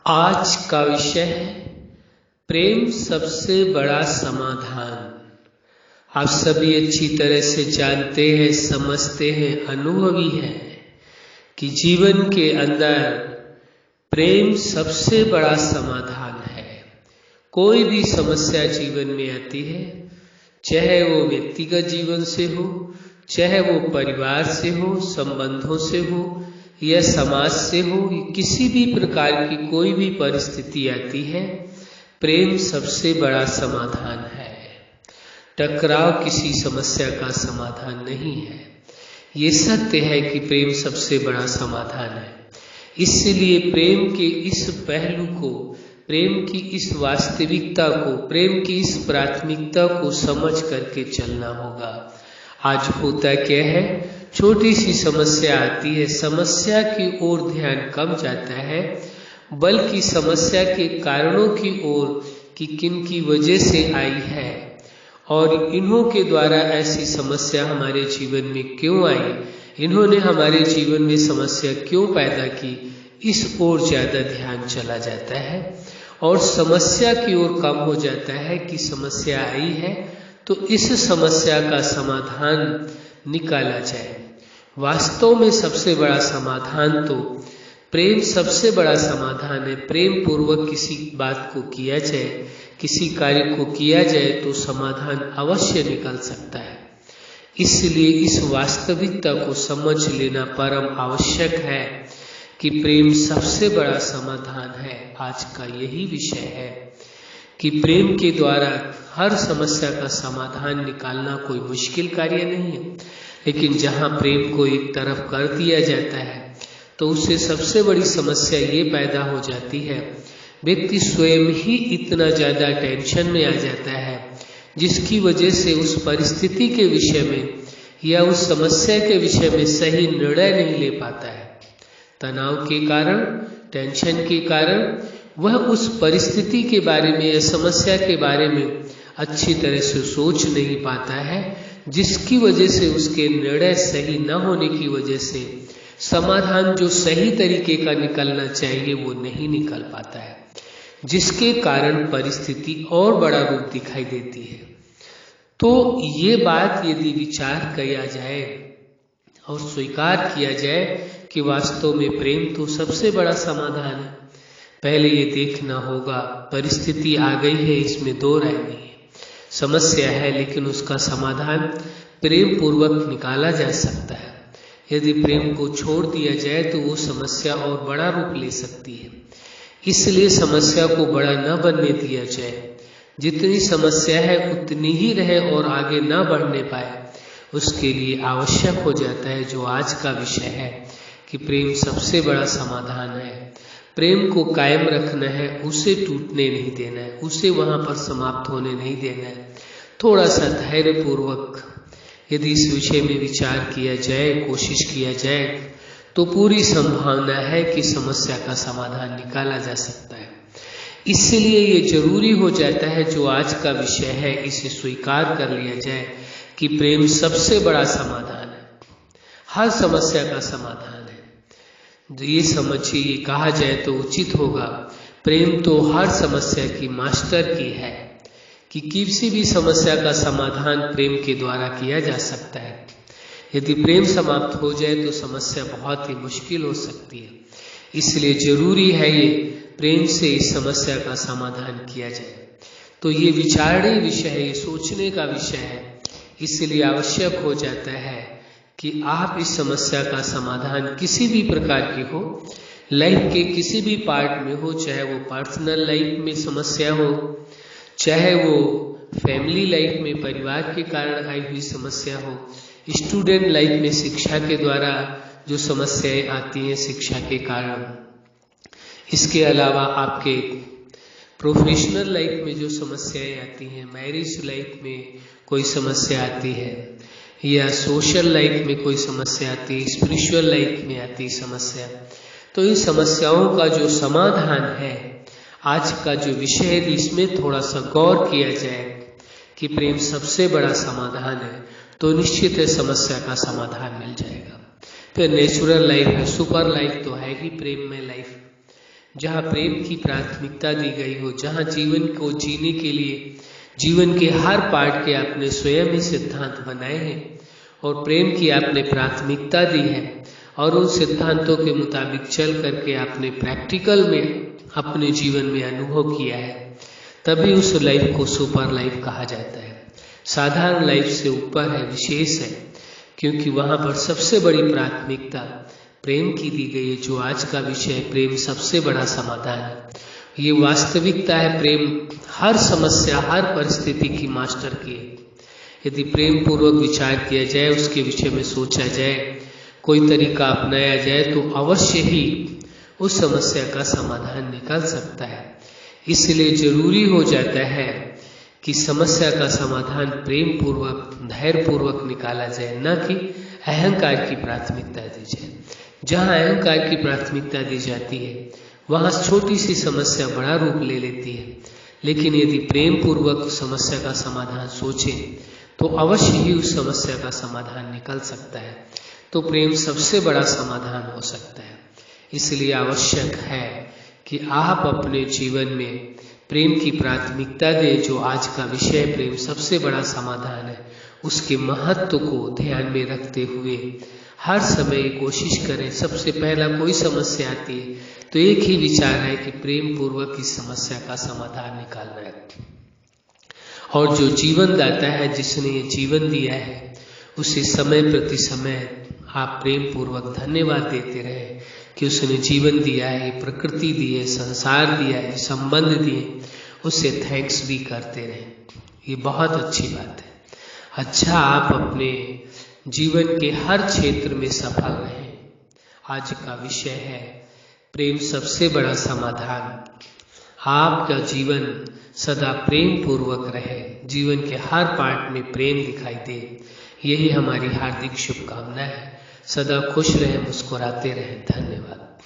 आज का विषय है प्रेम सबसे बड़ा समाधान। आप सभी अच्छी तरह से जानते हैं, समझते हैं, अनुभवी हैं कि जीवन के अंदर प्रेम सबसे बड़ा समाधान है। कोई भी समस्या जीवन में आती है, चाहे वो व्यक्तिगत जीवन से हो, चाहे वो परिवार से हो, संबंधों से हो या समाज से हो, किसी भी प्रकार की कोई भी परिस्थिति आती है, प्रेम सबसे बड़ा समाधान है। टकराव किसी समस्या का समाधान नहीं है। ये सत्य है कि प्रेम सबसे बड़ा समाधान है। इसलिए प्रेम के इस पहलू को, प्रेम की इस वास्तविकता को, प्रेम की इस प्राथमिकता को समझ करके चलना होगा। आज होता क्या है, छोटी सी समस्या आती है, समस्या की ओर ध्यान कम जाता है, बल्कि समस्या के कारणों की ओर कि किन की वजह से आई है और इन्हों के द्वारा ऐसी समस्या हमारे जीवन में क्यों आई, इन्होंने हमारे जीवन में समस्या क्यों पैदा की, इस ओर ज़्यादा ध्यान चला जाता है और समस्या की ओर कम हो जाता है कि समस्या आई है तो इस समस्या का समाधान निकाला जाए। वास्तव में सबसे बड़ा समाधान तो प्रेम सबसे बड़ा समाधान है। प्रेम पूर्वक किसी बात को किया जाए, किसी कार्य को किया जाए तो समाधान अवश्य निकल सकता है। इसलिए इस वास्तविकता को समझ लेना परम आवश्यक है कि प्रेम सबसे बड़ा समाधान है। आज का यही विषय है कि प्रेम के द्वारा हर समस्या का समाधान निकालना कोई मुश्किल कार्य नहीं है, लेकिन जहाँ प्रेम को एक तरफ कर दिया जाता है तो उससे सबसे बड़ी समस्या ये पैदा हो जाती है, व्यक्ति स्वयं ही इतना ज़्यादा टेंशन में आ जाता है जिसकी वजह से उस परिस्थिति के विषय में या उस समस्या के विषय में सही निर्णय नहीं ले पाता है। तनाव के कारण, टेंशन के कारण वह उस परिस्थिति के बारे में या समस्या के बारे में अच्छी तरह से सोच नहीं पाता है, जिसकी वजह से उसके निर्णय सही न होने की वजह से समाधान जो सही तरीके का निकलना चाहिए वो नहीं निकल पाता है, जिसके कारण परिस्थिति और बड़ा रूप दिखाई देती है। तो ये बात यदि विचार किया जाए और स्वीकार किया जाए कि वास्तव में प्रेम तो सबसे बड़ा समाधान है, पहले ये देखना होगा परिस्थिति आ गई है, इसमें दो राय नहीं है, समस्या है लेकिन उसका समाधान प्रेम पूर्वक निकाला जा सकता है। यदि प्रेम को छोड़ दिया जाए तो वो समस्या और बड़ा रूप ले सकती है। इसलिए समस्या को बड़ा न बनने दिया जाए, जितनी समस्या है उतनी ही रहे और आगे न बढ़ने पाए। उसके लिए आवश्यक हो जाता है जो आज का विषय है कि प्रेम सबसे बड़ा समाधान है। प्रेम को कायम रखना है, उसे टूटने नहीं देना है, उसे वहाँ पर समाप्त होने नहीं देना है। थोड़ा सा धैर्य पूर्वक यदि इस विषय में विचार किया जाए, कोशिश किया जाए तो पूरी संभावना है कि समस्या का समाधान निकाला जा सकता है। इसलिए ये जरूरी हो जाता है जो आज का विषय है इसे स्वीकार कर लिया जाए कि प्रेम सबसे बड़ा समाधान है, हर समस्या का समाधान है। ये समझिए, ये कहा जाए तो उचित होगा, प्रेम तो हर समस्या की मास्टर की है कि किसी भी समस्या का समाधान प्रेम के द्वारा किया जा सकता है। यदि प्रेम समाप्त हो जाए तो समस्या बहुत ही मुश्किल हो सकती है। इसलिए जरूरी है ये प्रेम से इस समस्या का समाधान किया जाए। तो ये विचारणीय विषय है, ये सोचने का विषय है। इसलिए आवश्यक हो जाता है कि आप इस समस्या का समाधान किसी भी प्रकार की हो, लाइफ के किसी भी पार्ट में हो, चाहे वो पर्सनल लाइफ में समस्या हो, चाहे वो फैमिली लाइफ में परिवार के कारण आई हुई समस्या हो, स्टूडेंट लाइफ में शिक्षा के द्वारा जो समस्याएं आती हैं शिक्षा के कारण, इसके अलावा आपके प्रोफेशनल लाइफ में जो समस्याएं आती हैं, मैरिज लाइफ में कोई समस्या आती है या सोशल लाइफ में कोई समस्या आती है, स्पिरिचुअल लाइफ में आती समस्या, तो इन समस्याओं का जो समाधान है, आज का जो विषय है, इसमें थोड़ा सा गौर किया जाए कि प्रेम सबसे बड़ा समाधान है तो निश्चित है समस्या का समाधान मिल जाएगा। फिर नेचुरल लाइफ है, सुपर लाइफ तो है ही प्रेम में लाइफ, जहाँ प्रेम की प्राथमिकता दी गई हो, जहाँ जीवन को जीने के लिए जीवन के हर पार्ट के आपने स्वयं ही सिद्धांत बनाए हैं और प्रेम की आपने प्राथमिकता दी है और उन सिद्धांतों के मुताबिक चल करके आपने प्रैक्टिकल में अपने जीवन में अनुभव किया है, तभी उस लाइफ को सुपर लाइफ कहा जाता है। साधारण लाइफ से ऊपर है, विशेष है, क्योंकि वहाँ पर सबसे बड़ी प्राथमिकता प्रेम की दी गई है। जो आज का विषय है, प्रेम सबसे बड़ा समाधान है। ये वास्तविकता है, प्रेम हर समस्या हर परिस्थिति की मास्टर की है। यदि प्रेम पूर्वक विचार किया जाए, उसके विषय में सोचा जाए, कोई तरीका अपनाया जाए तो अवश्य ही उस समस्या का समाधान निकल सकता है। इसलिए जरूरी हो जाता है कि समस्या का समाधान प्रेम पूर्वक धैर्य पूर्वक निकाला जाए, न कि अहंकार की प्राथमिकता दी जाए। जहाँ अहंकार की प्राथमिकता दी जाती है वहाँ छोटी सी समस्या बड़ा रूप ले लेती है, लेकिन यदि प्रेम पूर्वक समस्या का समाधान सोचें तो अवश्य ही उस समस्या का समाधान निकल सकता है। तो प्रेम सबसे बड़ा समाधान हो सकता है। इसलिए आवश्यक है कि आप अपने जीवन में प्रेम की प्राथमिकता दें। जो आज का विषय प्रेम सबसे बड़ा समाधान है, उसके महत्व को ध्यान में रखते हुए हर समय कोशिश करें। सबसे पहला कोई समस्या आती है तो एक ही विचार है कि प्रेम पूर्वक इस समस्या का समाधान निकालना है। और जो जीवन दाता है, जिसने ये जीवन दिया है, उसे समय प्रति समय आप प्रेम पूर्वक धन्यवाद देते रहे कि उसने जीवन दिया है, प्रकृति दी है, संसार दिया है, संबंध दिए, उससे थैंक्स भी करते रहे। ये बहुत अच्छी बात है। अच्छा, आप अपने जीवन के हर क्षेत्र में सफल रहें। आज का विषय है प्रेम सबसे बड़ा समाधान। आपका जीवन सदा प्रेम पूर्वक रहे, जीवन के हर पार्ट में प्रेम दिखाई दे, यही हमारी हार्दिक शुभकामना है। सदा खुश रहें, मुस्कुराते रहें। धन्यवाद।